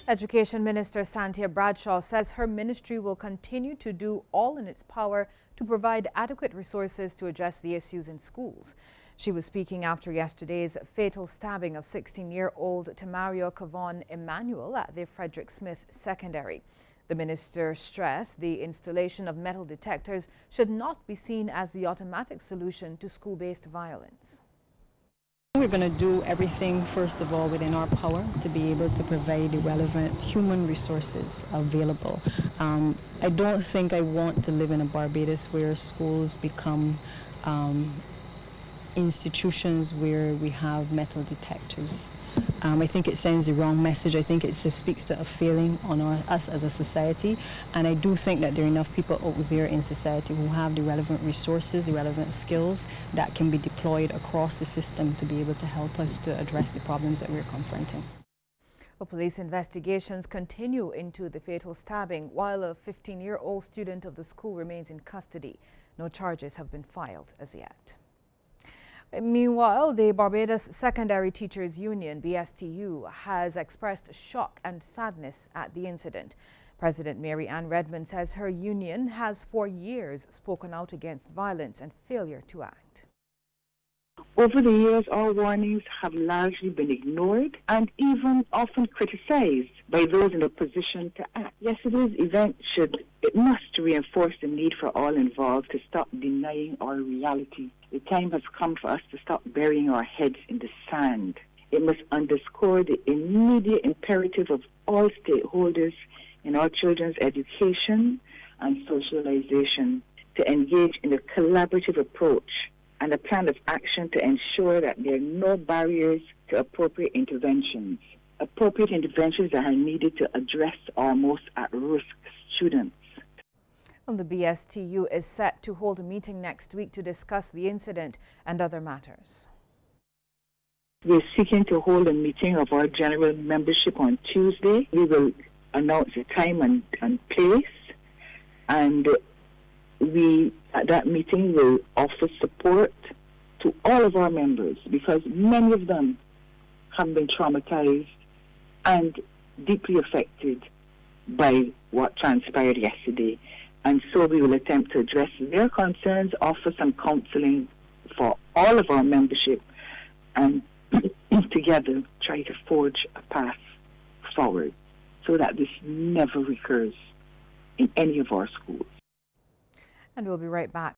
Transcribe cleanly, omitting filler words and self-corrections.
Education Minister Santia Bradshaw says her ministry will continue to do all in its power to provide adequate resources to address the issues in schools. She was speaking after yesterday's fatal stabbing of 16-year-old Tamario Kavon Emmanuel at the Frederick Smith Secondary. The minister stressed the installation of metal detectors should not be seen as the automatic solution to school-based violence. We're going to do everything, first of all, within our power to be able to provide the relevant human resources available. I don't think I want to live in a Barbados where schools become institutions where we have metal detectors. I think it sends the wrong message. I think it speaks to a failing on us as a society, and I do think that there are enough people out there in society who have the relevant resources, the relevant skills that can be deployed across the system to be able to help us to address the problems that we're confronting. Well, police investigations continue into the fatal stabbing while a 15-year-old student of the school remains in custody. No charges have been filed as yet. Meanwhile, the Barbados Secondary Teachers Union, BSTU, has expressed shock and sadness at the incident. President Mary Ann Redmond says her union has for years spoken out against violence and failure to act. Over the years, our warnings have largely been ignored and even often criticized by those in a position to act. Yesterday's event must reinforce the need for all involved to stop denying our reality. The time has come for us to stop burying our heads in the sand. It must underscore the immediate imperative of all stakeholders in our children's education and socialization to engage in a collaborative approach and a plan of action to ensure that there are no barriers to appropriate interventions. Appropriate interventions that are needed to address our most at-risk students. And the BSTU is set to hold a meeting next week to discuss the incident and other matters. We're seeking to hold a meeting of our general membership on Tuesday. We will announce the time and place, and we at that meeting will offer support to all of our members because many of them have been traumatized and deeply affected by what transpired yesterday. And so we will attempt to address their concerns, offer some counseling for all of our membership, and together try to forge a path forward so that this never recurs in any of our schools. And we'll be right back.